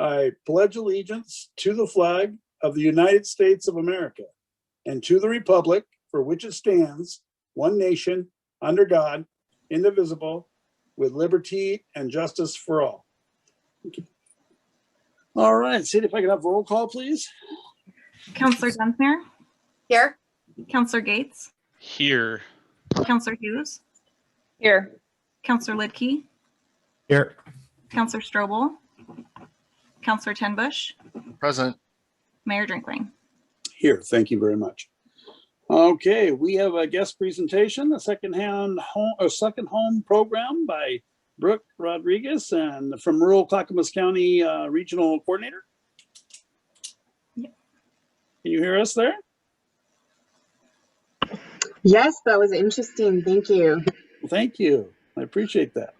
I pledge allegiance to the flag of the United States of America and to the republic for which it stands, one nation, under God, indivisible, with liberty and justice for all. All right, see if I can have roll call, please. Counselor Dunsmere? Here. Counselor Gates? Here. Counselor Hughes? Here. Counselor Lidkey? Here. Counselor Strobel? Counselor Tenbush? Present. Mayor Drinkling? Here, thank you very much. Okay, we have a guest presentation, a second home program by Brooke Rodriguez and from rural Clackamas County Regional Coordinator. Yep. Can you hear us there? Yes, that was interesting. Thank you. Well, thank you. I appreciate that.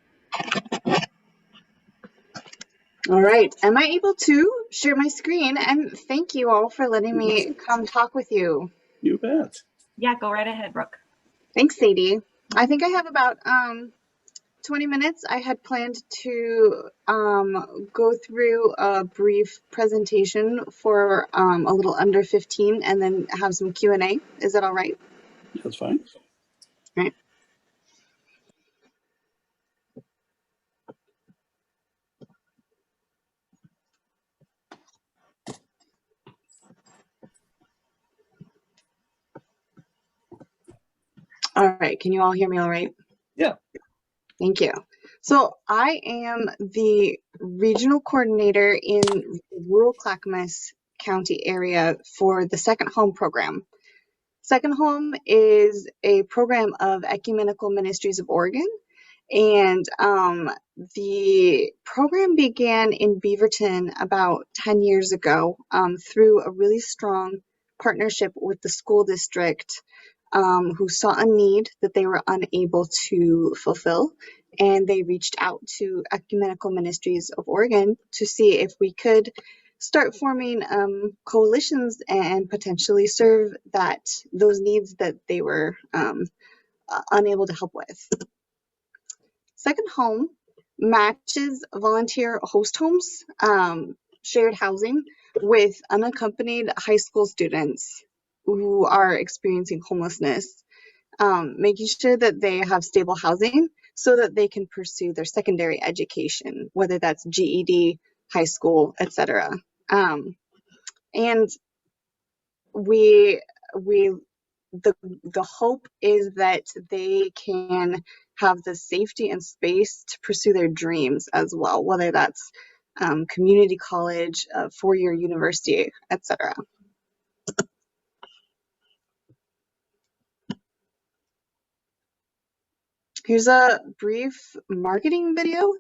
All right. Am I able to share my screen? And thank you all for letting me come talk with you. You bet. Yeah, go right ahead, Brooke. Thanks, Sadie. I think I have about 20 minutes. I had planned to go through a brief presentation for a little under 15 and then have some Q&A. Is that all right? That's fine. All right. All right. Can you all hear me all right? Yeah. Thank you. So I am the regional coordinator in rural Clackamas County area for the Second Home program. Second Home is a program of Ecumenical Ministries of Oregon, and the program began in Beaverton about 10 years ago through a really strong partnership with the school district who saw a need that they were unable to fulfill. And they reached out to Ecumenical Ministries of Oregon to see if we could start forming coalitions and potentially serve those needs that they were unable to help with. Second Home matches volunteer host homes, shared housing with unaccompanied high school students who are experiencing homelessness, making sure that they have stable housing so that they can pursue their secondary education, whether that's GED, high school, etc. And the hope is that they can have the safety and space to pursue their dreams as well, whether that's community college, four-year university, etc. Here's a brief marketing video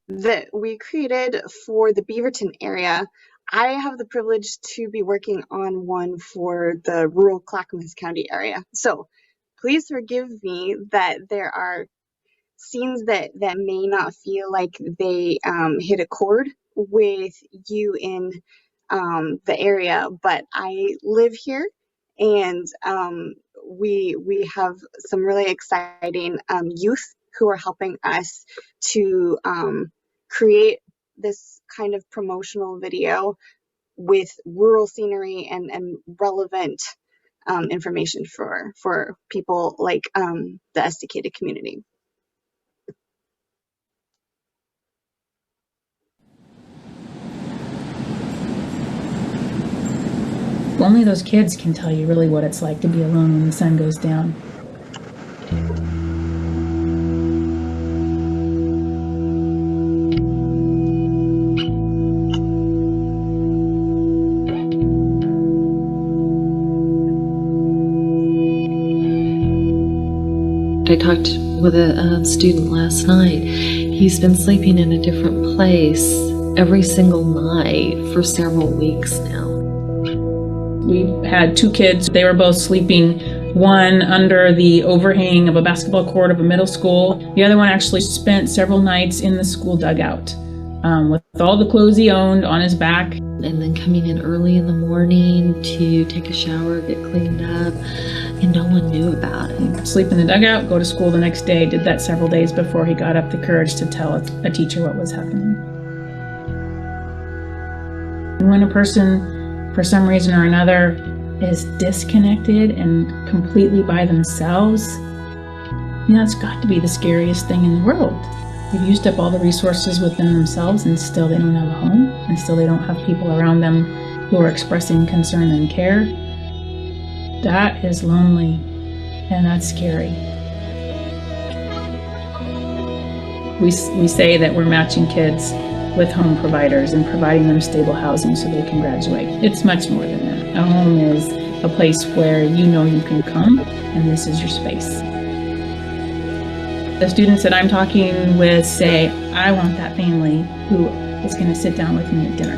that we created for the Beaverton area. I have the privilege to be working on one for the rural Clackamas County area. So please forgive me that there are scenes that may not feel like they hit a chord with you in the area, but I live here, and we have some really exciting youth who are helping us to create this kind of promotional video with rural scenery and relevant information for people like the Estacada community. Only those kids can tell you really what it's like to be alone when the sun goes down. I talked with a student last night. He's been sleeping in a different place every single night for several weeks now. We had two kids. They were both sleeping, one under the overhang of a basketball court of a middle school. The other one actually spent several nights in the school dugout with all the clothes he owned on his back. And then coming in early in the morning to take a shower, get cleaned up, and no one knew about it. Sleep in the dugout, go to school the next day. Did that several days before he got up the courage to tell a teacher what was happening. When a person, for some reason or another, is disconnected and completely by themselves, that's got to be the scariest thing in the world. They've used up all the resources within themselves and still they don't have a home, and still they don't have people around them who are expressing concern and care. That is lonely, and that's scary. We say that we're matching kids with home providers and providing them stable housing so they can graduate. It's much more than that. A home is a place where you know you can come, and this is your space. The students that I'm talking with say, I want that family who is going to sit down with me at dinner.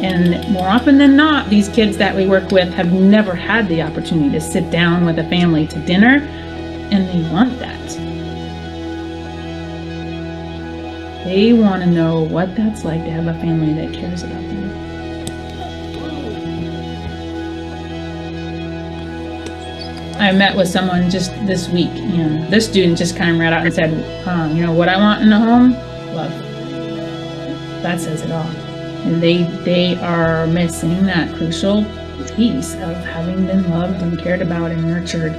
And more often than not, these kids that we work with have never had the opportunity to sit down with a family to dinner, and they want that. They want to know what that's like to have a family that cares about them. I met with someone just this week, and this student just kind of ran out and said, what I want in a home? Love. That says it all. And they are missing that crucial piece of having been loved and cared about and nurtured.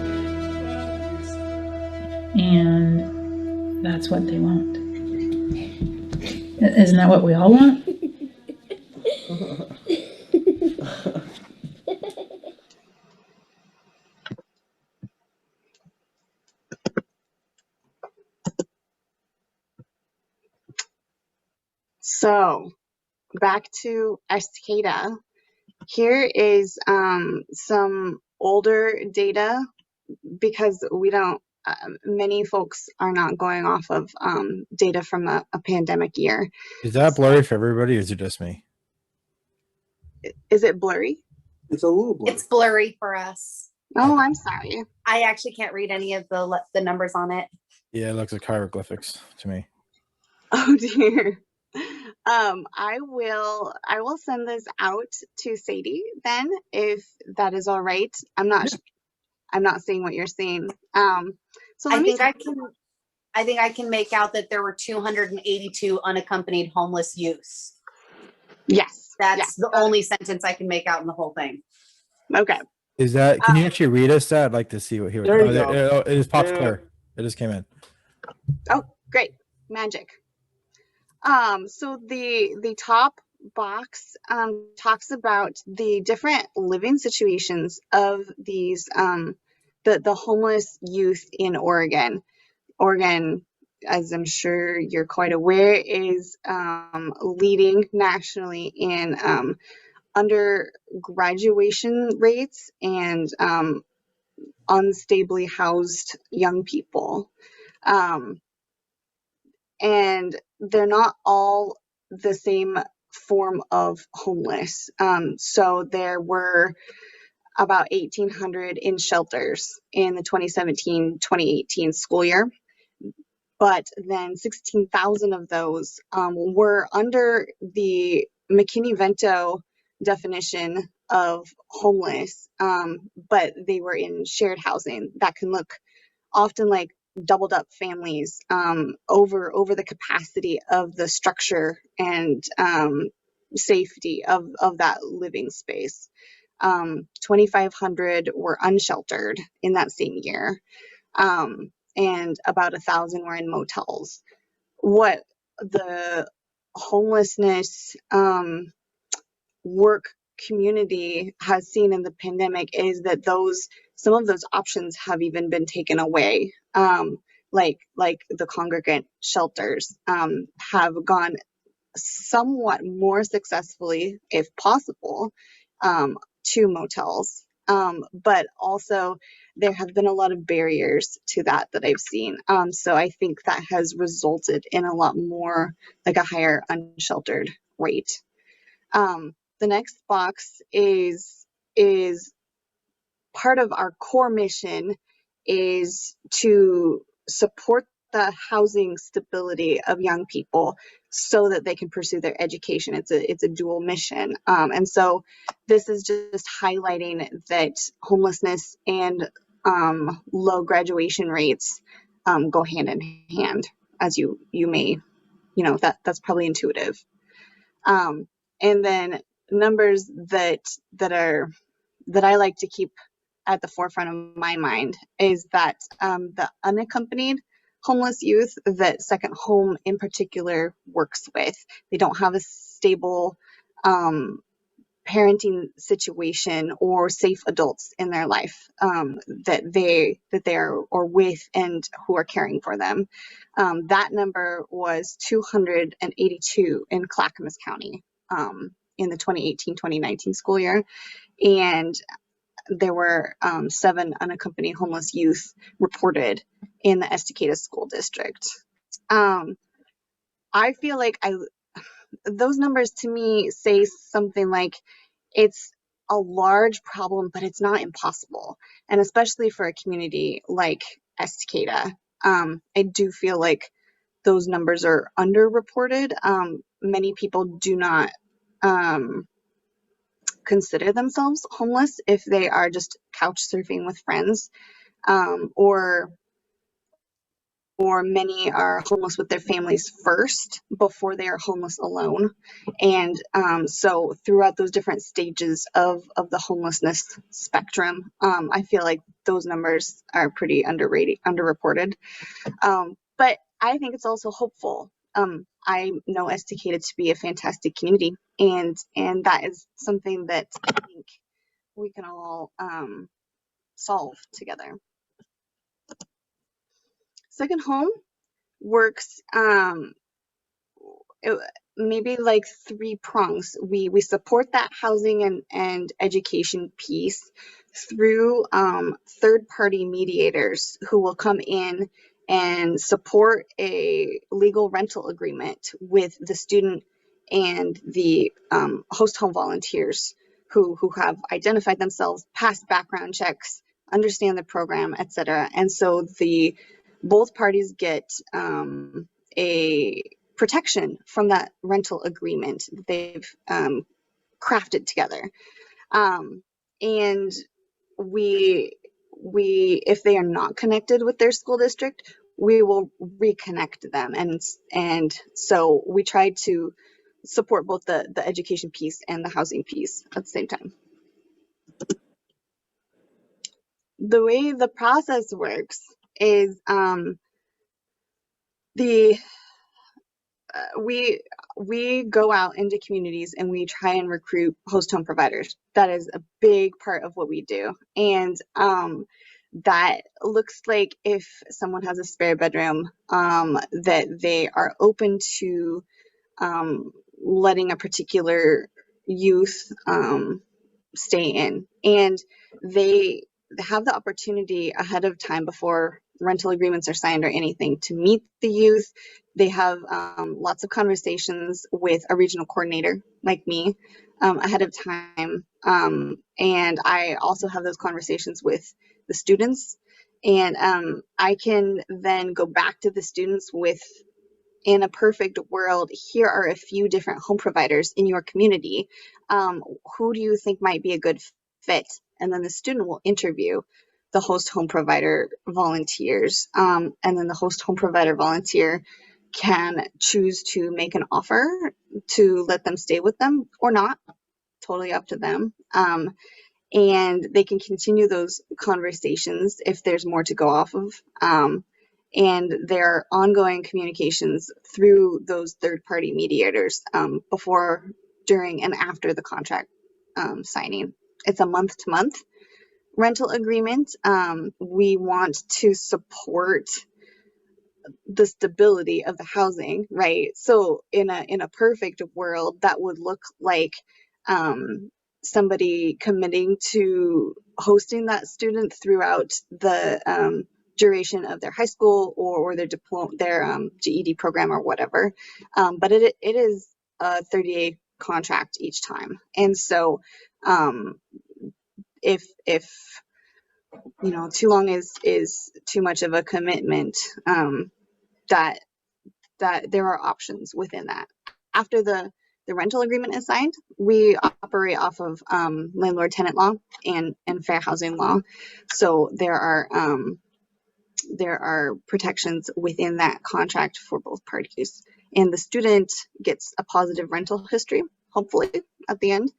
And that's what they want. Isn't that what we all want? So back to Estacada. Here is some older data, because we don't, many folks are not going off of data from a pandemic year. Is that blurry for everybody, or is it just me? Is it blurry? It's a little blurry. It's blurry for us. Oh, I'm sorry. I actually can't read any of the numbers on it. Yeah, it looks like hieroglyphics to me. Oh dear. I will send this out to Sadie then, if that is all right. I'm not seeing what you're seeing. So I think I can make out that there were 282 unaccompanied homeless youths. Yes. That's the only sentence I can make out in the whole thing. Okay. Is that? Can you actually read us that? I'd like to see what he was. There you go. It just popped Yeah. clear. It just came in. Oh, great. Magic. So the top box talks about the different living situations of these the homeless youth in Oregon. Oregon, as I'm sure you're quite aware, is leading nationally in under graduation rates and unstably housed young people. And they're not all the same form of homeless. So there were about 1,800 in shelters in the 2017-2018 school year. But then 16,000 of those were under the McKinney-Vento definition of homeless, but they were in shared housing that can look often like doubled up families over the capacity of the structure and safety of that living space. 2,500 were unsheltered in that same year, and about 1,000 were in motels. What the homelessness work community has seen in the pandemic is that some of those options have even been taken away. Like the congregant shelters have gone somewhat more successfully, if possible, to motels. But also there have been a lot of barriers to that I've seen. So I think that has resulted in a lot more, like a higher unsheltered rate. The next box is part of our core mission is to support the housing stability of young people so that they can pursue their education. It's a dual mission. And so this is just highlighting that homelessness and low graduation rates go hand in hand, as you may, that's probably intuitive. And then numbers that I like to keep at the forefront of my mind is that the unaccompanied homeless youth that Second Home in particular works with, they don't have a stable parenting situation or safe adults in their life that they are or with and who are caring for them. That number was 282 in Clackamas County in the 2018-2019 school year, and there were 7 unaccompanied homeless youth reported in the Estacada school district. I feel like those numbers to me say something like it's a large problem, but it's not impossible. And especially for a community like Estacada, I do feel like those numbers are underreported. Many people do not consider themselves homeless if they are just couch surfing with friends, or many are homeless with their families first before they are homeless alone. And so throughout those different stages of the homelessness spectrum, I feel like those numbers are pretty underreported. But I think it's also hopeful. I know Estacada to be a fantastic community, and that is something that I think we can all solve together. Second Home works maybe like 3 prongs. We support that housing and education piece through third-party mediators who will come in and support a legal rental agreement with the student and the host home volunteers who have identified themselves, passed background checks, understand the program, etc. And so both parties get a protection from that rental agreement that they've crafted together. And we, if they are not connected with their school district, we will reconnect them. And so we try to support both the education piece and the housing piece at the same time. The way the process works is we go out into communities and we try and recruit host home providers. That is a big part of what we do. And that looks like if someone has a spare bedroom, that they are open to letting a particular youth stay in. And they have the opportunity ahead of time before rental agreements are signed or anything to meet the youth. They have lots of conversations with a regional coordinator like me ahead of time. And I also have those conversations with the students. And I can then go back to the students with, in a perfect world, here are a few different home providers in your community. Who do you think might be a good fit? And then the student will interview the host home provider volunteers. And then the host home provider volunteer can choose to make an offer to let them stay with them or not, totally up to them. And they can continue those conversations if there's more to go off of. And there are ongoing communications through those third-party mediators before, during, and after the contract signing. It's a month-to-month rental agreement. We want to support the stability of the housing, right? So in a perfect world, that would look like somebody committing to hosting that student throughout the duration of their high school or their GED program or whatever. But it is a 30-day contract each time. And so if too long is too much of a commitment, that there are options within that. After the rental agreement is signed, we operate off of landlord-tenant law and fair housing law. So there are protections within that contract for both parties. And the student gets a positive rental history, hopefully at the end.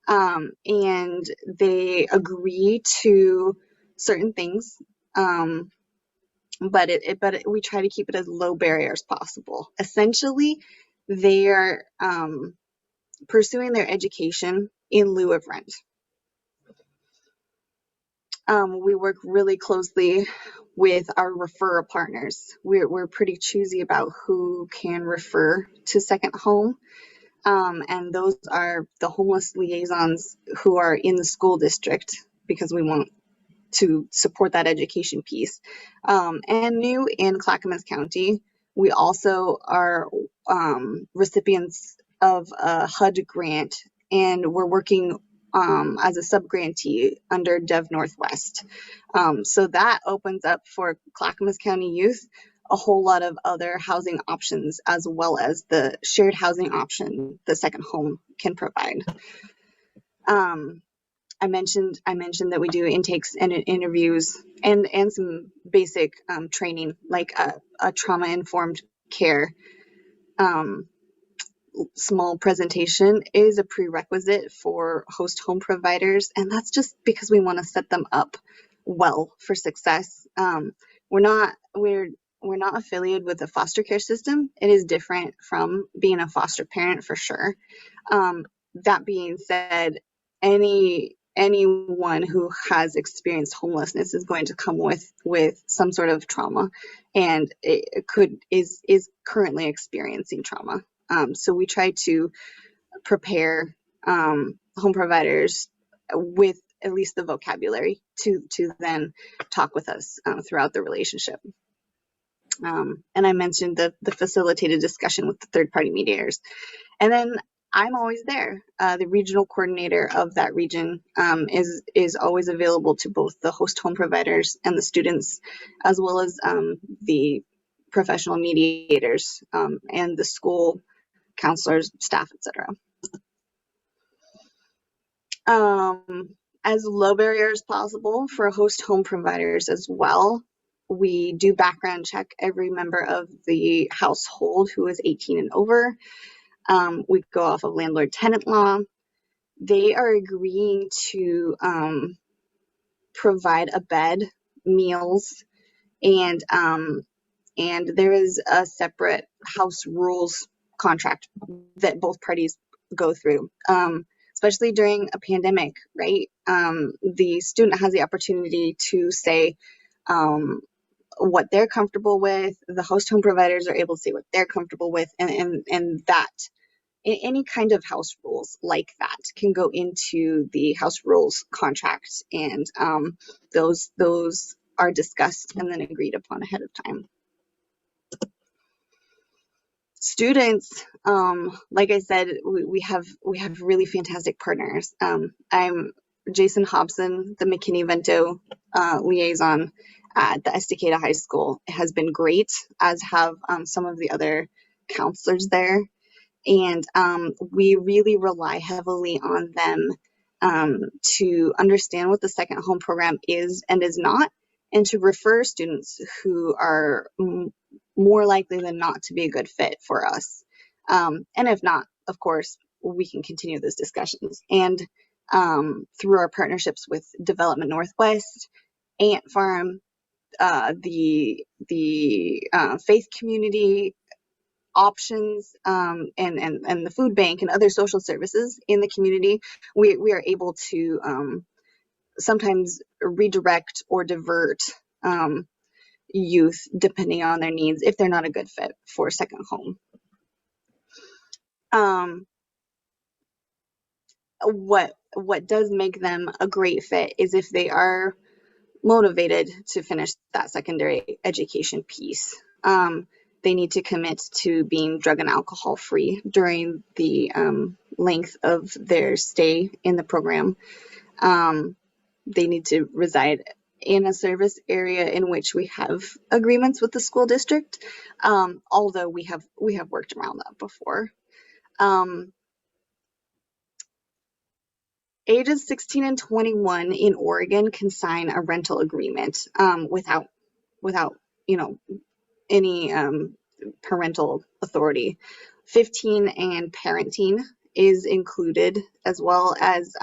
And they agree to certain things. But we try to keep it as low barrier as possible. Essentially, they are pursuing their education in lieu of rent. We work really closely with our referral partners. We're pretty choosy about who can refer to Second Home. And those are the homeless liaisons who are in the school district, because we want to support that education piece. And new in Clackamas County, we also are recipients of a HUD grant, and we're working as a sub-grantee under Dev Northwest. So that opens up for Clackamas County youth a whole lot of other housing options, as well as the shared housing option the Second Home can provide. I mentioned that we do intakes and interviews and some basic training, like a trauma-informed care. Small presentation is a prerequisite for host home providers, and that's just because we want to set them up well for success. We're not affiliated with the foster care system. It is different from being a foster parent for sure. That being said, anyone who has experienced homelessness is going to come with some sort of trauma, and is currently experiencing trauma. So we try to prepare home providers with at least the vocabulary to then talk with us throughout the relationship. And I mentioned the facilitated discussion with the third-party mediators. And then I'm always there. The regional coordinator of that region is always available to both the host home providers and the students, as well as the professional mediators and the school counselors, staff, etc. As low barrier as possible for host home providers as well, we do background check every member of the household who is 18 and over. We go off of landlord-tenant law. They are agreeing to provide a bed, meals, and there is a separate house rules contract that both parties go through, especially during a pandemic, right? The student has the opportunity to say what they're comfortable with. The host home providers are able to say what they're comfortable with, and that any kind of house rules like that can go into the house rules contract, and those are discussed and then agreed upon ahead of time. Students, like I said, we have really fantastic partners. I'm Jason Hobson, the McKinney-Vento liaison at the Estacada High School. It has been great, as have some of the other counselors there. And we really rely heavily on them to understand what the Second Home program is and is not, and to refer students who are more likely than not to be a good fit for us. And if not, of course, we can continue those discussions. And through our partnerships with Development Northwest, Ant Farm, the faith community options, and the food bank and other social services in the community, we are able to sometimes redirect or divert youth depending on their needs if they're not a good fit for Second Home. What does make them a great fit is if they are motivated to finish that secondary education piece. They need to commit to being drug and alcohol free during the length of their stay in the program. They need to reside in a service area in which we have agreements with the school district, although we have worked around that before. Ages 16 and 21 in Oregon can sign a rental agreement without any parental authority. 15 and parenting is included, as well as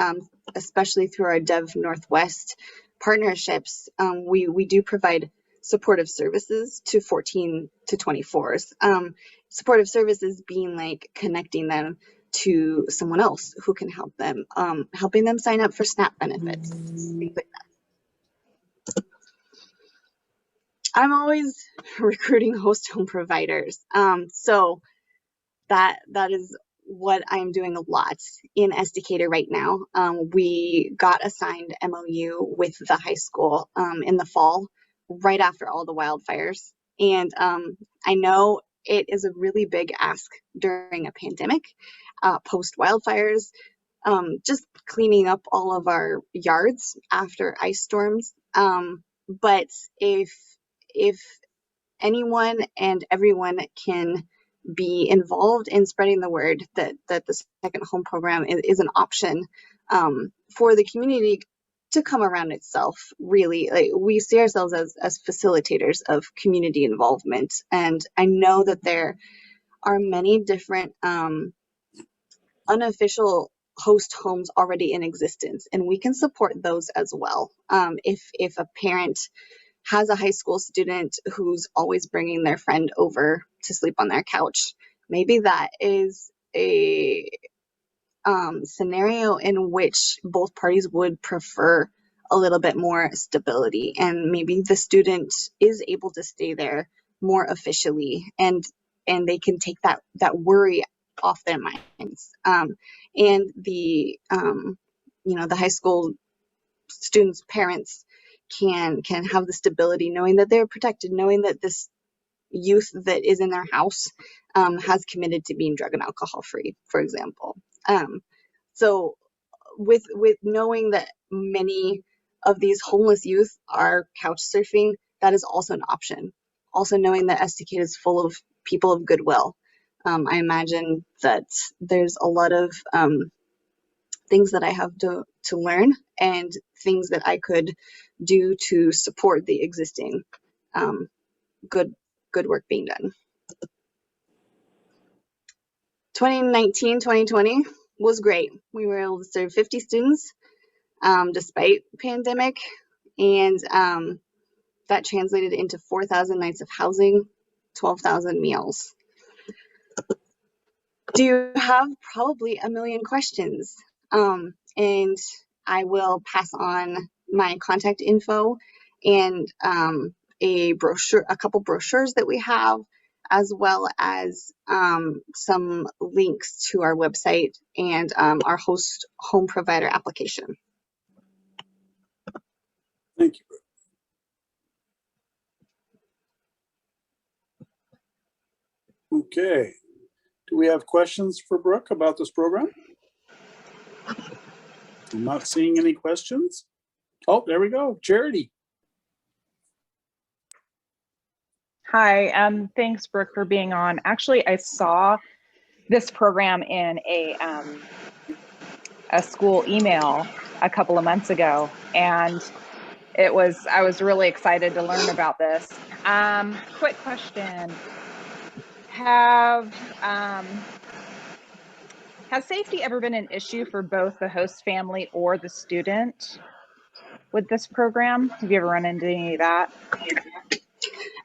especially through our Dev Northwest partnerships, we do provide supportive services to 14 to 24s. Supportive services being like connecting them to someone else who can help them, helping them sign up for SNAP benefits, things like that. I'm always recruiting host home providers. So that is what I'm doing a lot in Estacada right now. We got a signed MOU with the high school in the fall, right after all the wildfires. And I know it is a really big ask during a pandemic, post wildfires, just cleaning up all of our yards after ice storms. But if anyone and everyone can be involved in spreading the word that the second home program is an option for the community to come around itself. Really, like, we see ourselves as facilitators of community involvement, and I know that there are many different unofficial host homes already in existence, and we can support those as well. If a parent has a high school student who's always bringing their friend over to sleep on their couch, maybe that is a scenario in which both parties would prefer a little bit more stability, and maybe the student is able to stay there more officially, and they can take that worry off their minds. And the the high school students' parents can have the stability, knowing that they're protected, knowing that this youth that is in their house has committed to being drug and alcohol free, for example. So with knowing that many of these homeless youth are couch surfing, that is also an option. Also knowing that Estacada is full of people of goodwill. I imagine that there's a lot of things that I have to learn, and things that I could do to support the existing good work being done. 2019, 2020 was great. We were able to serve 50 students despite pandemic, and that translated into 4,000 nights of housing, 12,000 meals. Do you have probably a million questions? And I will pass on my contact info and a brochure, a couple brochures that we have, as well as some links to our website and our host home provider application. Thank you. Okay. Do we have questions for Brooke about this program? I'm not seeing any questions. Oh, there we go. Charity. Hi, thanks, Brooke, for being on. Actually, I saw this program in a school email a couple of months ago, and I was really excited to learn about this. Quick question: Has safety ever been an issue for both the host family or the student with this program? Have you ever run into any of that?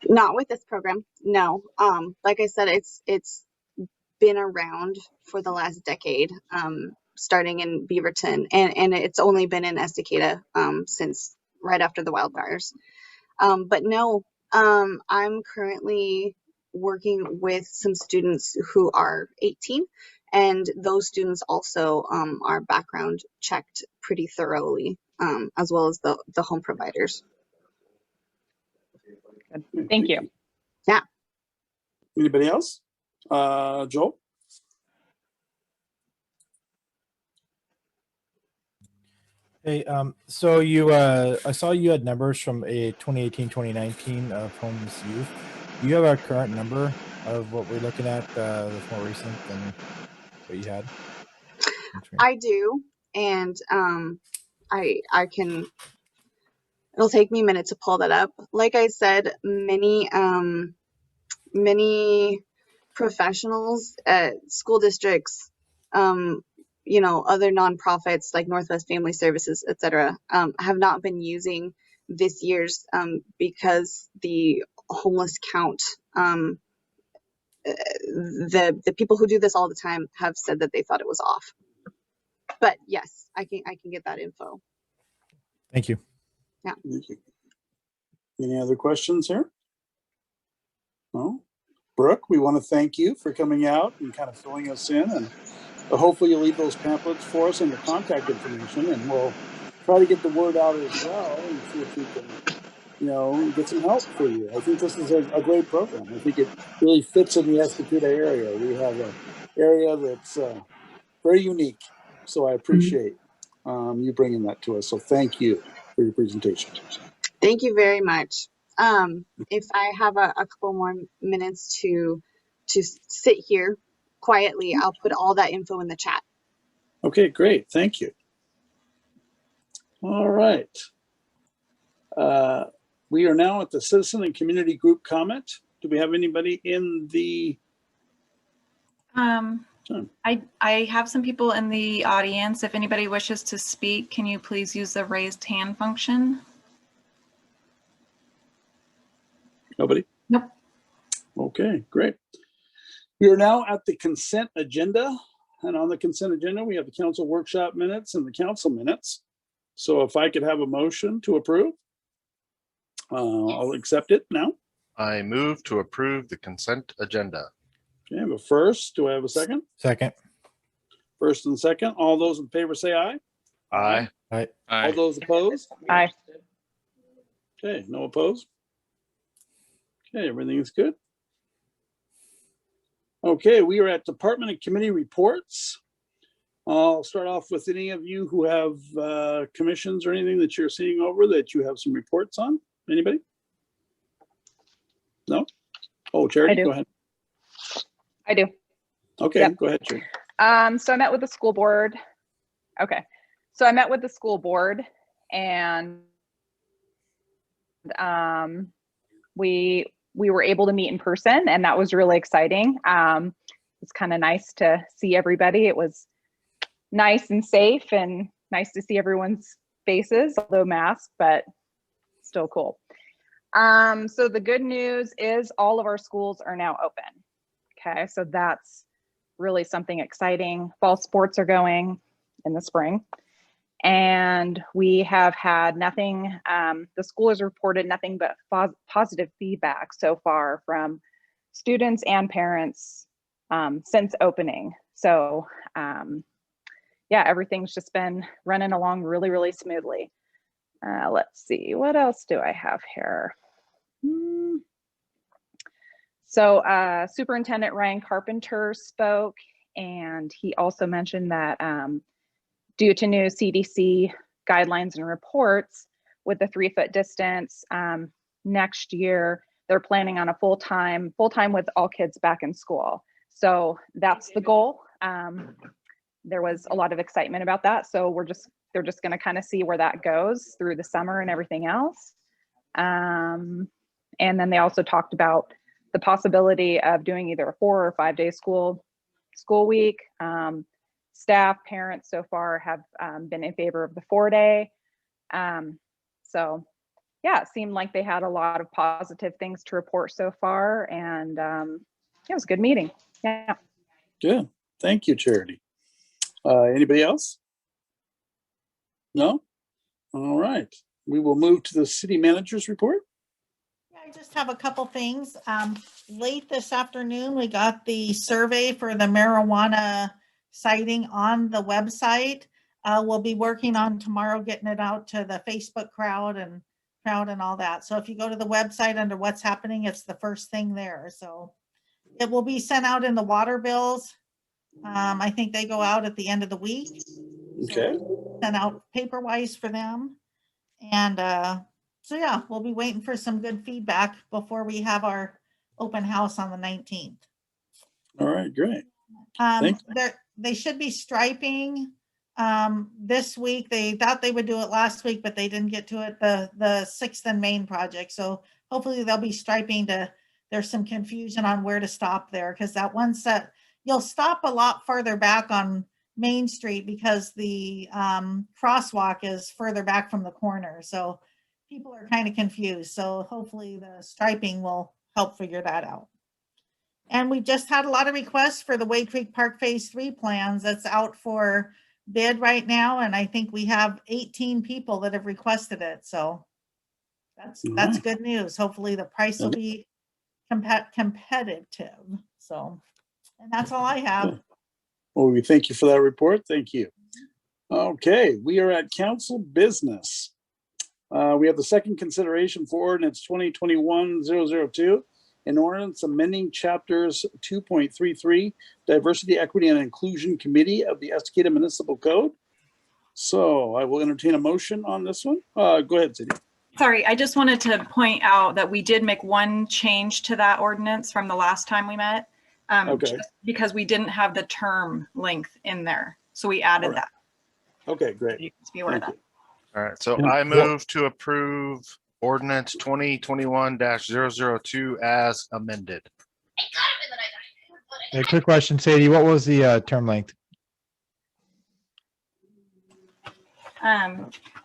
Not with this program, no. Like I said, it's been around for the last decade, starting in Beaverton, and it's only been in Estacada since right after the wildfires. But no, I'm currently working with some students who are 18, and those students also are background checked pretty thoroughly, as well as the home providers. Good. Thank you. Yeah. Anybody else? Joel? Hey, so you, I saw you had numbers from a 2018, 2019 of homeless youth. Do you have a current number of what we're looking at that's more recent than what you had? I do, and I can. It'll take me a minute to pull that up. Like I said, many professionals at school districts, other nonprofits like Northwest Family Services, etc., have not been using this year's because the homeless count, the people who do this all the time have said that they thought it was off. But yes, I can get that info. Thank you. Thank you. Any other questions here? No? Brooke, we want to thank you for coming out and kind of filling us in, and hopefully you'll leave those pamphlets for us and your contact information, and we'll try to get the word out as well and see if we can, get some help for you. I think this is a great program. I think it really fits in the Estacada area. We have an area that's very unique, so I appreciate you bringing that to us. So thank you for your presentation. Thank you very much. If I have a couple more minutes to sit here quietly, I'll put all that info in the chat. Okay, great. Thank you. All right. We are now at the citizen and community group comment. Do we have anybody in the? I have some people in the audience. If anybody wishes to speak, can you please use the raised hand function? Nobody? Nope. Okay, great. We are now at the consent agenda. And on the consent agenda, we have the council workshop minutes and the council minutes. So if I could have a motion to approve, I'll accept it now. I move to approve the consent agenda. Okay, I have a first. Do I have a second? Second. First and second. All those in favor say aye. Aye. Aye. All those opposed? Aye. Okay, no opposed. Okay, everything's good. Okay, we are at department and committee reports. I'll start off with any of you who have commissions or anything that you're seeing over that you have some reports on. Anybody? No? Oh, Charity, I do. go ahead. I do. Okay, Yep. Go ahead, Charity. So I met with the school board. Okay. So I met with the school board and we were able to meet in person, and that was really exciting. It's kind of nice to see everybody. It was nice and safe and nice to see everyone's faces, although masked, but still cool. So the good news is all of our schools are now open. Okay, so that's really something exciting. Fall sports are going in the spring. And we have had nothing, the school has reported nothing but positive feedback so far from students and parents since opening. So yeah, everything's just been running along really, really smoothly. Let's see, what else do I have here? So Superintendent Ryan Carpenter spoke, and he also mentioned that due to new CDC guidelines and reports with the 3-foot distance, next year, they're planning on a full-time with all kids back in school. So that's the goal. There was a lot of excitement about that. So they're just gonna kind of see where that goes through the summer and everything else. And then they also talked about the possibility of doing either a 4 or 5 day school week. Staff, parents so far have been in favor of the 4-day. So yeah, it seemed like they had a lot of positive things to report so far, and it was a good meeting. Yeah. Good. Thank you, Charity. Anybody else? No? All right. We will move to the city manager's report. I just have a couple things. Late this afternoon, we got the survey for the marijuana sighting on the website. We'll be working on tomorrow getting it out to the Facebook crowd and all that. So if you go to the website under what's happening, it's the first thing there. So it will be sent out in the water bills. I think they go out at the end of the week. Okay. So sent out paper-wise for them. And so yeah, we'll be waiting for some good feedback before we have our open house on the 19th. All right, great. Thanks. They should be striping this week. They thought they would do it last week, but they didn't get to it, the 6th and Main project. So hopefully they'll be striping there's some confusion on where to stop there, because that one set, you'll stop a lot further back on Main Street because the crosswalk is further back from the corner. So people are kind of confused. So hopefully the striping will help figure that out. And we just had a lot of requests for the Wade Creek Park Phase 3 plans. That's out for bid right now. And I think we have 18 people that have requested it. So that's good news. Hopefully the price will be competitive. So, and that's all I have. Well, we thank you for that report. Thank you. Okay, we are at council business. We have the second consideration for ordinance 2021-002, an ordinance amending chapters 2.33, Diversity, Equity, and Inclusion Committee of the Estacada Municipal Code. So I will entertain a motion on this one. Go ahead, Cindy. Sorry, I just wanted to point out that we did make one change to that ordinance from the last time we met. Okay. Just because we didn't have the term length in there. So we added that. Okay, great. You can be aware of that. All right, so I move to approve ordinance 2021-002 as amended. A quick question, Sadie. What was the term length?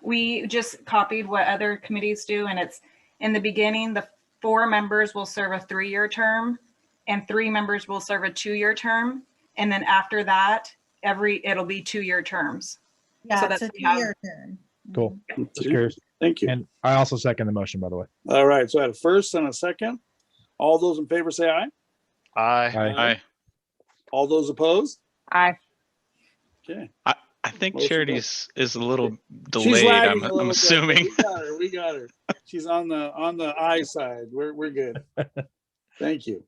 We just copied what other committees do, and it's in the beginning, the 4 members will serve a 3-year term and 3 members will serve a 2-year term. And then after that, it'll be 2-year terms. Yeah, So it's that's a 2-year term. Cool. Just curious. Thank you. And I also second the motion, by the way. All right, so I had a first and a second. All those in favor say aye. Aye. All those opposed? Aye. Okay. I think Motion Charity's is a little She's delayed. lagging a I'm little bit, but assuming. We got her. She's on the aye side. We're good. Thank you.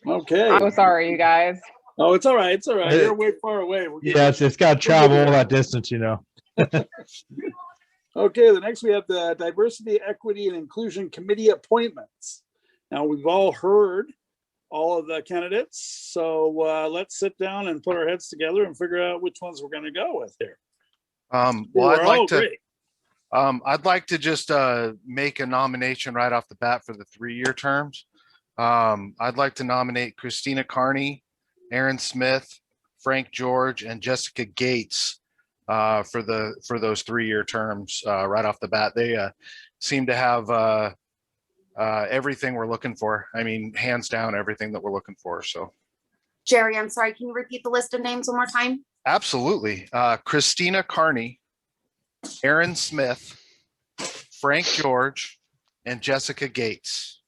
Okay. I'm sorry, you guys. Oh, it's all right. It's all right. You're way far away. Yeah, it's got to travel all that distance, you know. Okay, the next we have the Diversity, Equity, and Inclusion Committee appointments. Now, we've all heard all of the candidates, so let's sit down and put our heads together and figure out which ones we're going to go with here. Well, I'd like to just make a nomination right off the bat for the 3-year terms. I'd like to nominate Christina Carney, Aaron Smith, Frank George, and Jessica Gates for those 3-year terms right off the bat. They seem to have everything we're looking for. I mean, hands down, everything that we're looking for. So, Jerry, I'm sorry, can you repeat the list of names one more time? absolutely. Christina Carney, Aaron Smith, Frank George, and Jessica Gates.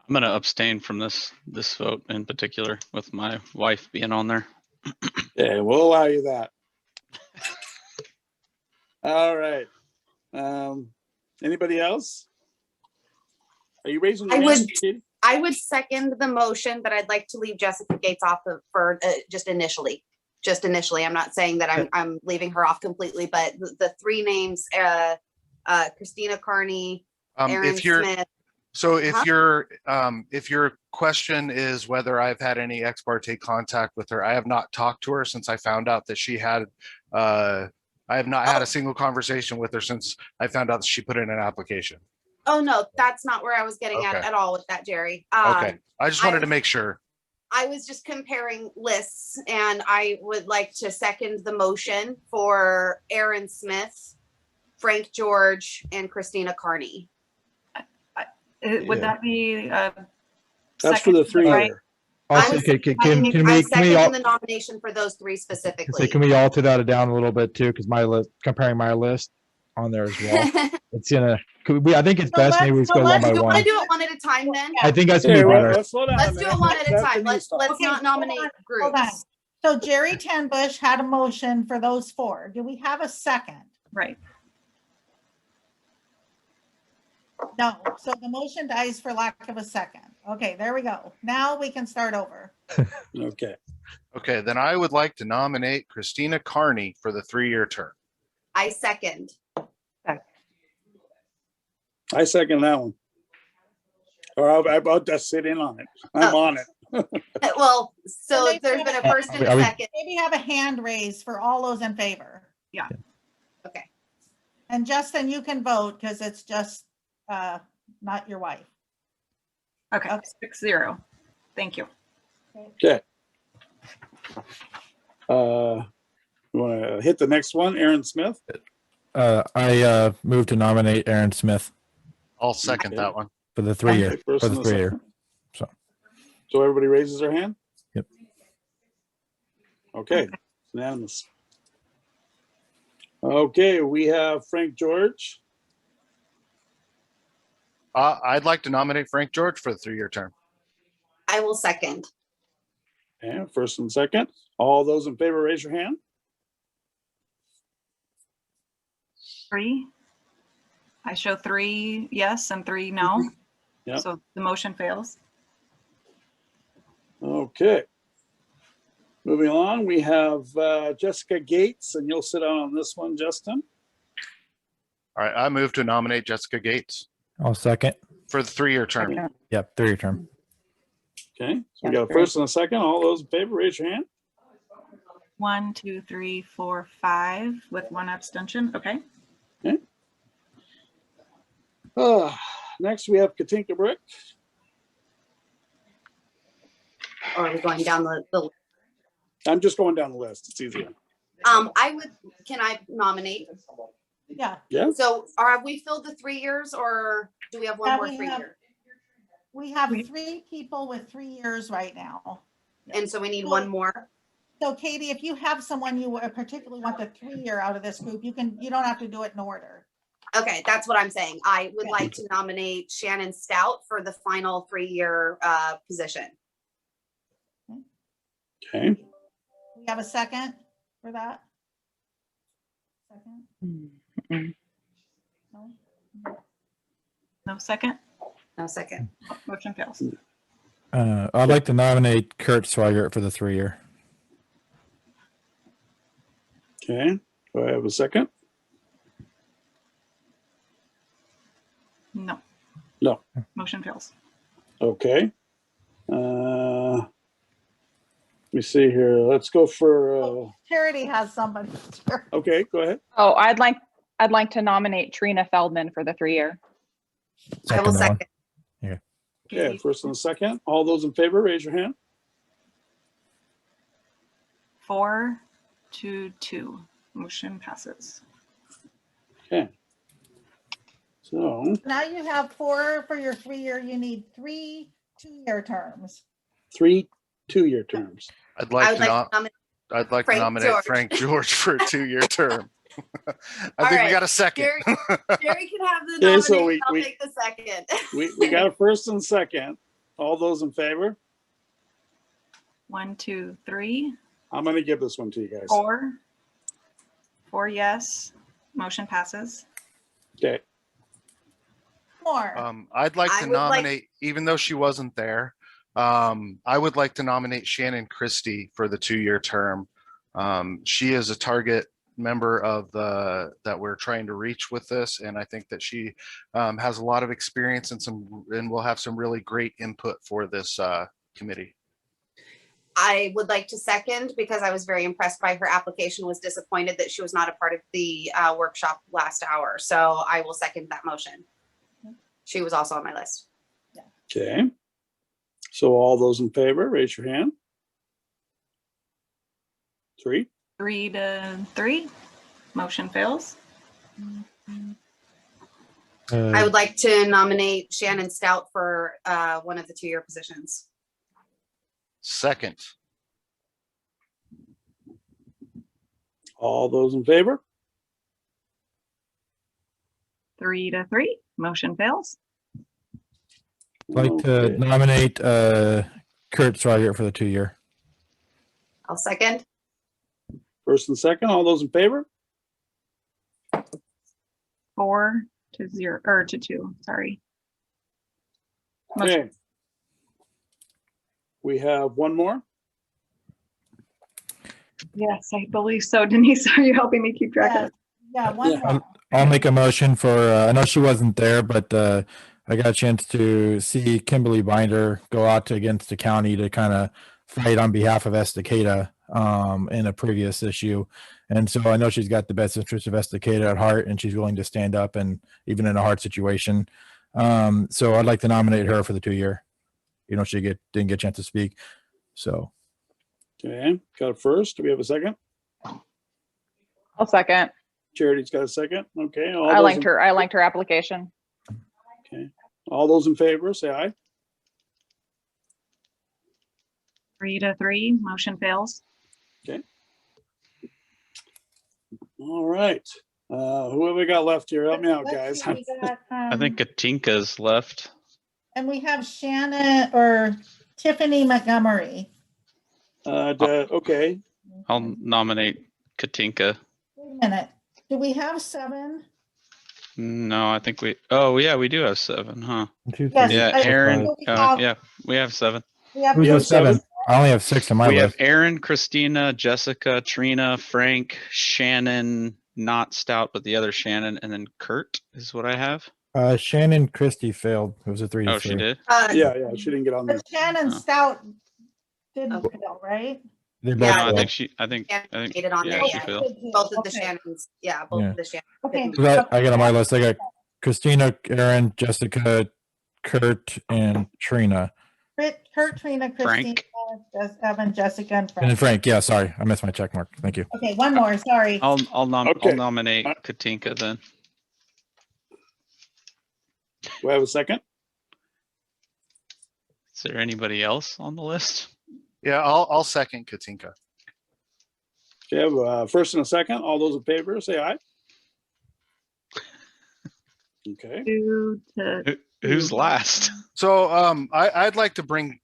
I'm going to abstain from this vote in particular, with my wife being on there. Yeah, we'll allow you that. All right. Anybody else? Are you raising your hand, Katie? I would second the motion, but I'd like to leave Jessica Gates off for just initially. I'm not saying that I'm leaving her off completely, but the 3 names, Christina Carney, Aaron Smith. So if your question is whether I've had any ex parte contact with her, I have not talked to her since I found out that she had, I have not had a single conversation with her since I found out that she put in an application. Oh, no, that's not where I was getting at all with that, Jerry. Okay, I just wanted to make sure. I was just comparing lists, and I would like to second the motion for Aaron Smith, Frank George, and Christina Carney. Would that be That's for the 3-year. right? Also, I'm can we seconding all the nomination for those 3 specifically. can we alter that down a little bit too? Because my list, comparing my list on there as well. It's in a. I think it's best maybe we just go one by Do you want one. to do it one at a time then? I think that's gonna be better. Let's slow down Let's a do minute. it one at a That's time. the new Let's stuff. not nominate Hold on. groups. So Jerry Tenbush had a motion for those 4. Do we have a second? Right. No. So the motion dies for lack of a second. Okay, there we go. Now we can start over. Okay. Okay, then I would like to nominate Christina Carney for the 3-year term. I second. I second that one. Or I'll just sit in on it. I'm on it. Well, so there's been a first and a second. Maybe have a hand raised for all those in favor. Yeah. Okay. And Justin, you can vote because it's just not your wife. Okay. 6-0. Thank you. Okay. You want to hit the next one, Aaron Smith? I move to nominate Aaron Smith I'll second Okay. that one. for the 3 year. Okay, first For the and a 3 year. second. So. So everybody raises their hand? Yep. Okay, it's unanimous. Okay, we have Frank George. I'd like to nominate Frank George for the 3-year term. I will second. And first and second, all those in favor, raise your hand. 3. I show 3 yes and 3 no. Yep. So the motion fails. Okay. Moving along, we have Jessica Gates, and you'll sit on this one, Justin. All right, I move to nominate Jessica Gates I'll second. for the 3-year term. Yep, 3 year term. Okay, so we got a first and a second. All those in favor, raise your hand. 1, 2, 3, 4, 5 with 1 abstention. Okay. Next, we have Katinka Brick. Or are we going down the I'm just going down the list. It's easier. can I nominate? Yeah. Yeah, So have we filled the 3 years or do we have one Yeah, more we 3 have- year? We have 3 people with 3 years right now. And so we need one more. So Katie, if you have someone you particularly want the 3-year out of this group, you don't have to do it in order. Okay, that's what I'm saying. I would like to nominate Shannon Stout for the final 3-year position. okay. We have a second for that? Second? No? No second. No second. Motion fails. I'd like to nominate Kurt Swigert for the 3 year. Okay, do I have a second? No. No. Motion fails. Okay. Let me see here. Let's go for, Charity has somebody. okay, go ahead. Oh, I'd like to nominate Trina Feldman for the 3 year. I will that one. second. Okay, first and second. All those in favor, raise your hand. 4 to 2. Motion passes. Okay. So Now you have 4 for your 3-year. You need 3 2-year terms. 3 2-year terms. I'd I like would to like not. to nominate I'd like to Frank nominate George. Frank George for a 2-year term. I All think we right, got a second. Jerry can have the Okay, nomination. so I'll we- take the second. We got a first and second. All those in favor? 1, 2, 3, I'm going to give this one to you guys. 4. 4 yes. Motion passes. Okay. More. I'd like I to would like- nominate, even though she wasn't there, I would like to nominate Shannon Christie for the 2-year term. She is a target member of that we're trying to reach with this, and I think that she has a lot of experience and will have some really great input for this committee. I would like to second because I was very impressed by her application, was disappointed that she was not a part of the workshop last hour. So I will second that motion. She was also on my list. Okay. So all those in favor, raise your hand. 3. 3 to 3. Motion fails. I would like to nominate Shannon Stout for one of the 2-year positions. Second. All those in favor? 3 to 3. Motion fails. I'd like to Okay. nominate Kurt Swigert for the 2 year. I'll second. First and second, all those in favor? 4 to 0 or to 2. Sorry. Motion. Okay. We have one more. Yes, I believe so. Denise, are you helping me keep track of it? Yeah, one Yeah. more. I'll make a motion for, I know she wasn't there, but I got a chance to see Kimberly Binder go out against the county to kind of fight on behalf of Estacada in a previous issue. And so I know she's got the best interest of Estacada at heart, and she's willing to stand up, and even in a hard situation. So I'd like to nominate her for the 2 year. You know, she didn't get a chance to speak. So Okay, got a first. Do we have a second? I'll second. Charity's got a second. Okay. All I those liked in- her. I liked her application. Okay. All those in favor, say aye. 3-3, motion fails. All right. Who have we got left here? Help me out, guys. Let's see, we got, I think Katinka's left. And we have Shannon or Tiffany Montgomery. Okay. I'll nominate Katinka. Wait a minute. Do we have 7? No, I think oh yeah, we do have 7, huh? Yes, Yeah, I- Aaron. we have- Yeah, we have 7. We have Who's You the have seven? 7? I only have 6 on my We have list. Aaron, Christina, Jessica, Trina, Frank, Shannon, not Stout, but the other Shannon, and then Kurt is what I have. Shannon Christie failed. It was a 3 to Oh, 3. she did. Yeah, she didn't get on there. But Shannon Oh. Stout didn't Okay. fail, right? They Yeah, both No, I failed. think I think Made it on yeah, there she yet. failed. Both of the Okay. Shannons. Yeah, both Yeah. of the Shannons. Okay. So I got on my list. I got Christina, Aaron, Jessica, Kurt, and Trina. Kurt, Trina, Christina, Evan, Jessica, and And then Frank. Frank. Yeah, sorry. I missed my check mark. Thank you. Okay, one more, sorry. I'll Okay. nominate Katinka then. Do I have a second? Is there anybody else on the list? Yeah, I'll second Katinka. Okay, I have a first and a second. All those in favor, say aye. Okay. 2 to Who's last? So I'd like to bring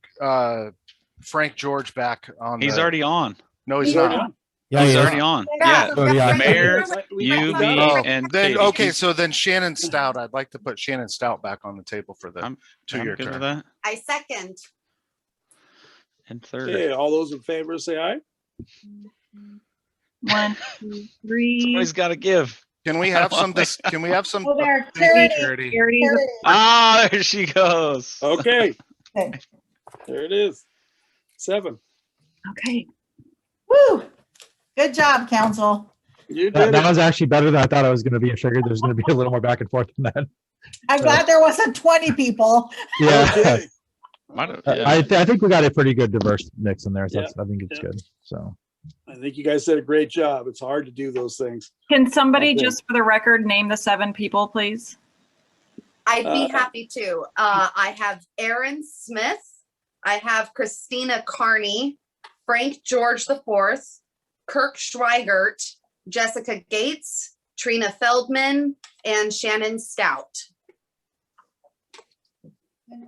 Frank George back on. He's the- already on. No, he's He's not. already on. Yeah, He's he is. already on. Yeah. Yeah. Oh, yeah. Mayor, We you, got me, it. and Then Katie. okay, so then Shannon Stout. I'd like to put Shannon Stout back on the table for the I'm 2-year good with term. that. I second. And third. Okay, all those in favor, say aye. 1, 2, 3. Somebody's got to give. Can we have some? Can we have some? Oh, there, Charity. Charity. Charity is Charity. Ah, there she goes. Okay, Okay. there it is. 7. okay. Woo! Good job, council. You That, did that it. was actually better than I thought it was going to be. I figured there's going to be a little more back and forth than that. I'm glad there wasn't 20 people. Yeah. Okay. Might have- I yeah. think we got a pretty good diverse mix in there. So I think it's Yeah. good. So I think you guys did a great job. It's hard to do those things. Can somebody Okay. just for the record name the 7 people, please? I'd be Uh, happy to. I have Aaron Smith. I have Christina Carney, Frank George IV, Kirk Schweigert, Jessica Gates, Trina Feldman, and Shannon Stout.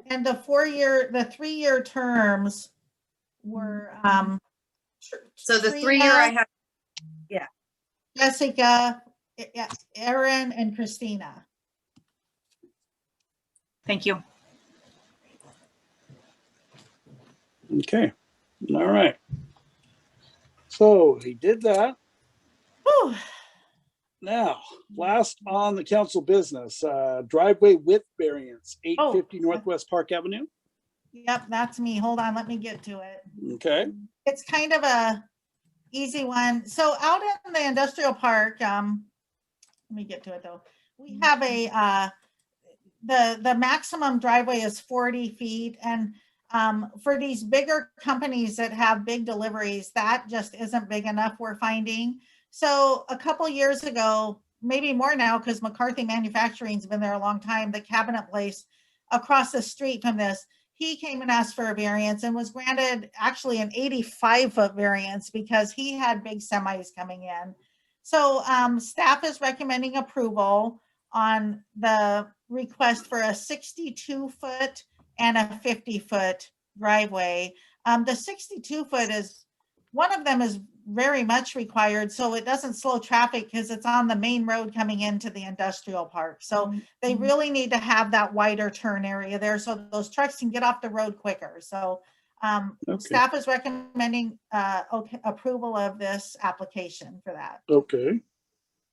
And the 3-year terms were So the Trina, 3-year I have, Jessica, Aaron, and Christina. Thank you. Okay, all right. So he did that. Whew. Now, last on the council business, driveway width variance, 850 Northwest Park Avenue. Yep, that's me. Hold on, let me get to it. Okay, It's kind of a easy one. So out in the industrial park, let me get to it though. We have the maximum driveway is 40 feet, and for these bigger companies that have big deliveries, that just isn't big enough, we're finding. So a couple years ago, maybe more now, because McCarthy Manufacturing's been there a long time, the cabinet place across the street from this, he came and asked for a variance and was granted actually an 85-foot variance because he had big semis coming in. So staff is recommending approval on the request for a 62-foot and a 50-foot driveway. The 62-foot is, one of them is very much required, so it doesn't slow traffic because it's on the main road coming into the industrial park. So they really need to have that wider turn area there so those trucks can get off the road quicker. So staff is recommending approval of this application for that. okay.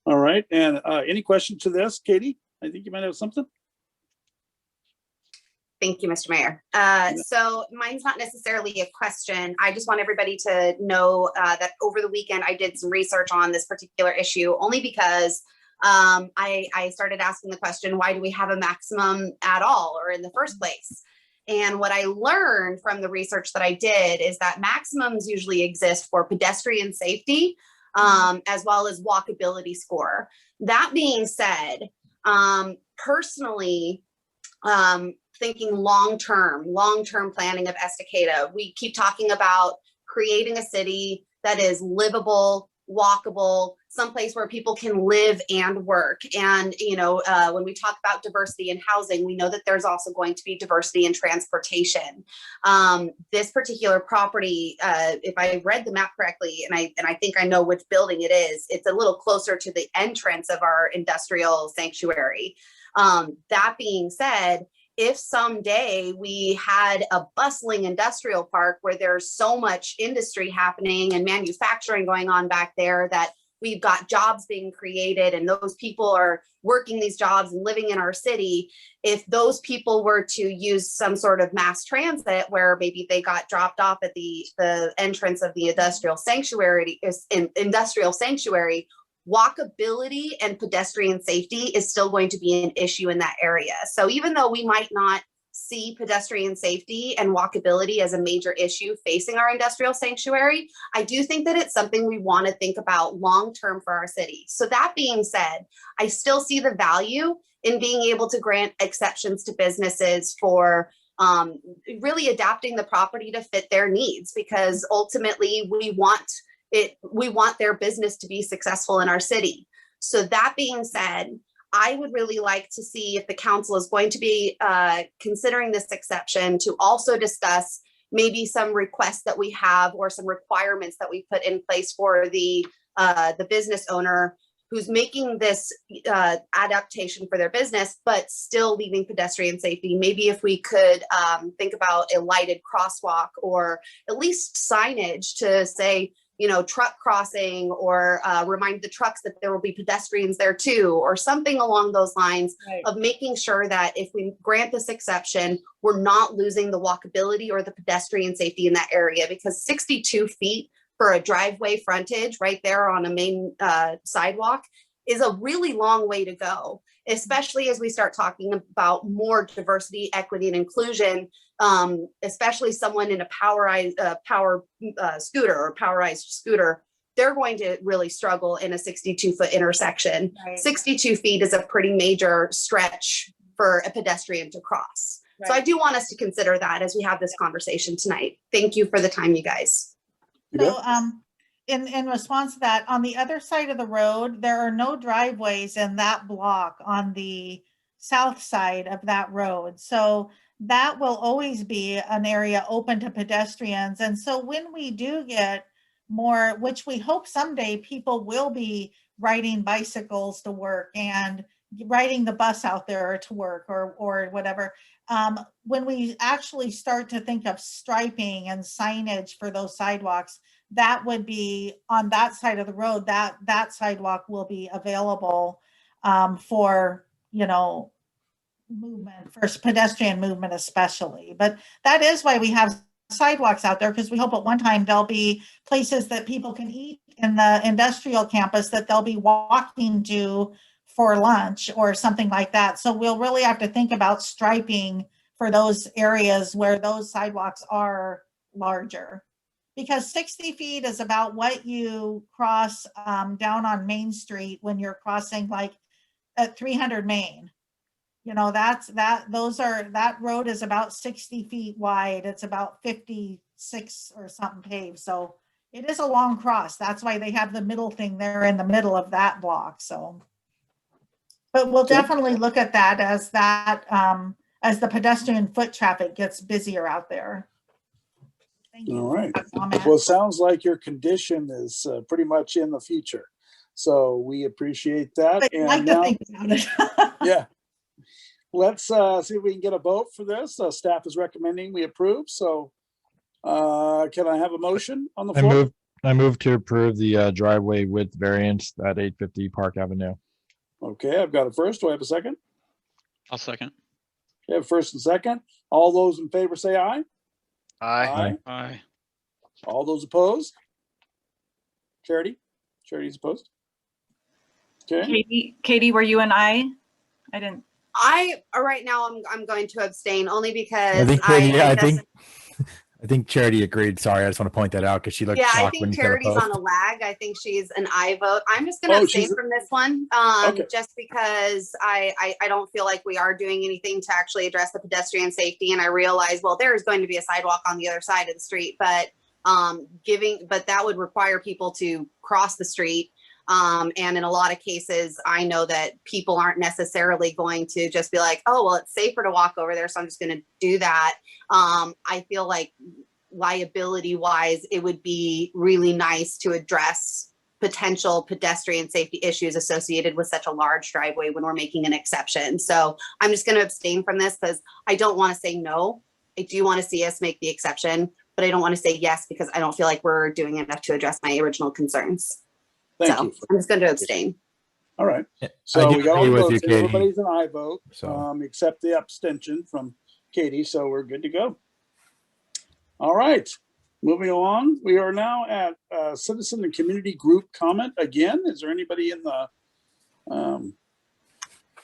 All right, and any questions to this, Katie? I think you might have something. Thank you, Mr. Mayor. So mine's not necessarily a question. I just want everybody to know that over the weekend, I did some research on this particular issue only because I started asking the question, why do we have a maximum at all or in the first place? And what I learned from the research that I did is that maximums usually exist for pedestrian safety, as well as walkability score. That being said, personally, thinking long-term planning of Estacada, we keep talking about creating a city that is livable, walkable, someplace where people can live and work. And, when we talk about diversity in housing, we know that there's also going to be diversity in transportation. This particular property, if I read the map correctly, and I think I know which building it is, it's a little closer to the entrance of our industrial sanctuary. That being said, if someday we had a bustling industrial park where there's so much industry happening and manufacturing going on back there that we've got jobs being created and those people are working these jobs and living in our city, if those people were to use some sort of mass transit where maybe they got dropped off at the entrance of the industrial sanctuary, walkability and pedestrian safety is still going to be an issue in that area. So even though we might not see pedestrian safety and walkability as a major issue facing our industrial sanctuary, I do think that it's something we want to think about long-term for our city. So that being said, I still see the value in being able to grant exceptions to businesses for really adapting the property to fit their needs, because ultimately we want their business to be successful in our city. So that being said, I would really like to see if the council is going to be considering this exception to also discuss maybe some requests that we have or some requirements that we put in place for the business owner who's making this adaptation for their business, but still leaving pedestrian safety. Maybe if we could think about a lighted crosswalk or at least signage to say, truck crossing, or remind the trucks that there will be pedestrians there too, or something along those lines, right, of making sure that if we grant this exception, we're not losing the walkability or the pedestrian safety in that area, because 62 feet for a driveway frontage right there on a main sidewalk is a really long way to go, especially as we start talking about more diversity, equity, and inclusion, especially someone in a powerized scooter, they're going to really struggle in a 62-foot intersection. Right. 62 feet is a pretty major stretch for a pedestrian to cross. Right. So I do want us to consider that as we have this conversation tonight. Thank you for the time, you guys. So in response to that, on the other side of the road, there are no driveways in that block on the south side of that road. So that will always be an area open to pedestrians. And so when we do get more, which we hope someday people will be riding bicycles to work and riding the bus out there to work or whatever, when we actually start to think of striping and signage for those sidewalks, that would be on that side of the road, that sidewalk will be available for, movement, for pedestrian movement especially. But that is why we have sidewalks out there, because we hope at one time there'll be places that people can eat in the industrial campus that they'll be walking to for lunch or something like that. So we'll really have to think about striping for those areas where those sidewalks are larger, because 60 feet is about what you cross down on Main Street when you're crossing like at 300 Main. That road is about 60 feet wide. It's about 56 or something paved. So it is a long cross. That's why they have the middle thing there in the middle of that block. So, but we'll definitely look at that as the pedestrian foot traffic gets busier out there. Thank you. All right. Well, it sounds like your condition is pretty much in the future. So we appreciate that. I'd like to think about it. Yeah. Let's see if we can get a vote for this. Staff is recommending we approve. So can I have a motion on the floor? I move to approve the driveway width variance at 850 Park Avenue. Okay, I've got a first. Do I have a second? I'll second. Okay, first and second. All those in favor say aye. Aye. Aye. All those opposed? Charity's opposed. Okay. Katie, were you an aye? I didn't. right now I'm going to abstain only because I think Katie, I I think Charity agreed. Sorry, I just want to point that out because she looked yeah, I shocked when think you said Charity's on opposed. a lag. I think she's an I vote. I'm just going to Oh, abstain she's- from this one, Okay. just because I don't feel like we are doing anything to actually address the pedestrian safety. And I realize, well, there is going to be a sidewalk on the other side of the street, but that would require people to cross the street. And in a lot of cases, I know that people aren't necessarily going to just be like, oh, well, it's safer to walk over there, so I'm just going to do that. I feel like liability wise, it would be really nice to address potential pedestrian safety issues associated with such a large driveway when we're making an exception. So I'm just going to abstain from this because I don't want to say no. I do want to see us make the exception, but I don't want to say yes because I don't feel like we're doing enough to address my original concerns. Thank So you. I'm just going to abstain. All right. I So do we got all agree the with votes. you, Katie. Everybody's an I vote, So. except the abstention from Katie. So we're good to go. All right. Moving along. We are now at citizen and community group comment again. Is there anybody in the?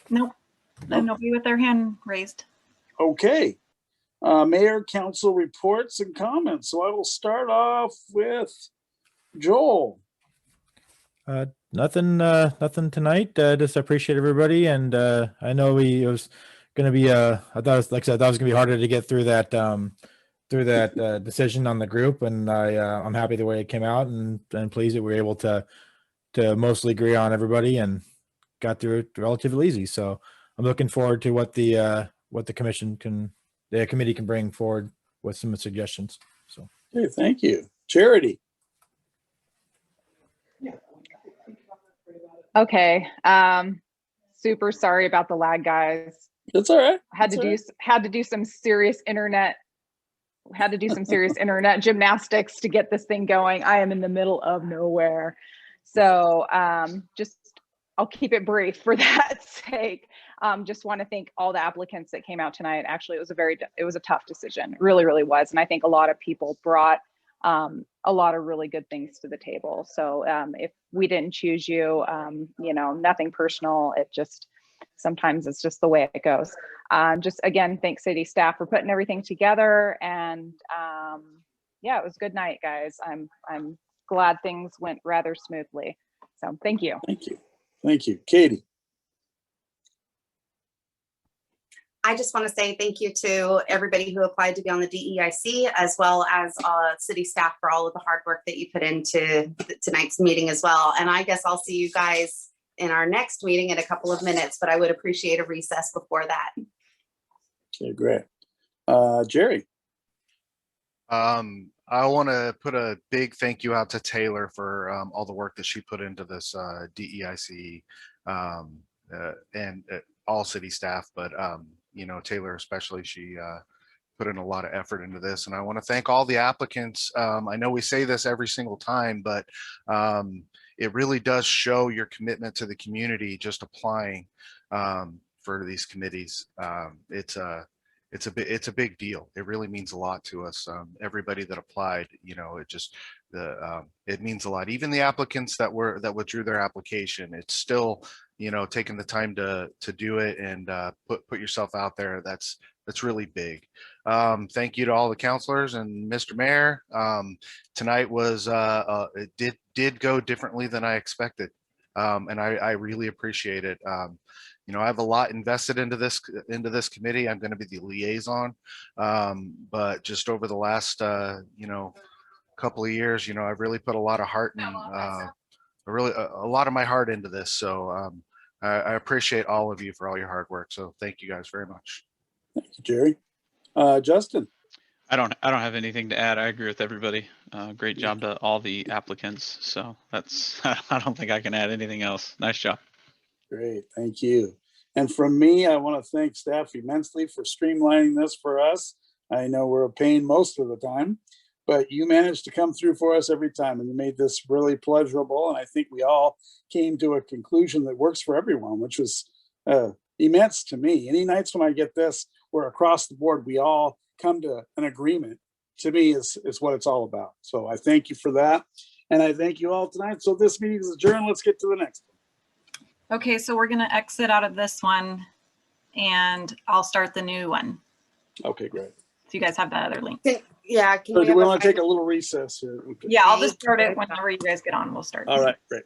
Nope. Nobody with their hand raised. Okay. Mayor, council reports and comments. So I will start off with Joel. Nothing tonight. Just appreciate everybody, and I know it was going to be. I thought it was, like I said, I thought it was going to be harder to get through that decision on the group, and I'm happy the way it came out, and pleased that we were able to mostly agree on everybody and got through it relatively easy. So I'm looking forward to what the committee can bring forward with some suggestions. So Okay, thank you. Charity. Okay. Super sorry about the lag, guys. That's all right. Had to do some serious internet gymnastics to get this thing going. I am in the middle of nowhere. So I'll keep it brief for that sake. Just want to thank all the applicants that came out tonight. Actually, it was a tough decision. It really, really was. And I think a lot of people brought a lot of really good things to the table. So if we didn't choose you, nothing personal. Sometimes it's just the way it goes. Just again, thanks city staff for putting everything together. And yeah, it was a good night, guys. I'm glad things went rather smoothly. So thank you. Thank you. Thank you. Katie. I just want to say thank you to everybody who applied to be on the DEIC, as well as city staff for all of the hard work that you put into tonight's meeting as well. And I guess I'll see you guys in our next meeting in a couple of minutes, but I would appreciate a recess before that. Okay, great. Jerry. I want to put a big thank you out to Taylor for all the work that she put into this DEIC and all city staff, but Taylor especially, she put in a lot of effort into this. And I want to thank all the applicants. I know we say this every single time, but it really does show your commitment to the community just applying for these committees. It's a big deal. It really means a lot to us. Everybody that applied, it means a lot. Even the applicants that withdrew their application, it's still, taking the time to do it and put yourself out there. That's really big. Thank you to all the counselors and Mr. Mayor. Tonight was it did go differently than I expected, and I really appreciate it. I have a lot invested into this committee. I'm going to be the liaison, but just over the last couple of years, I've really put a lot of heart and a lot of my heart into this. So I appreciate all of you for all your hard work. So thank you guys very much. Thank you, Jerry. Justin. I don't have anything to add. I agree with everybody. Great job to all the applicants. So I don't think I can add anything else. Nice job. Great, thank you. And from me, I want to thank staff immensely for streamlining this for us. I know we're a pain most of the time, but you managed to come through for us every time, and you made this really pleasurable. And I think we all came to a conclusion that works for everyone, which was immense to me. Any nights when I get this, where across the board we all come to an agreement, to me is what it's all about. So I thank you for that, and I thank you all tonight. So this meeting is adjourned. Let's get to the next one. Okay, so we're going to exit out of this one. and I'll start the new one. Okay, great. So you guys have that other link. Yeah. Can So we do have we a want to take a final- little recess here? Okay. Yeah, I'll just start it whenever you guys get on. We'll start. All right, great.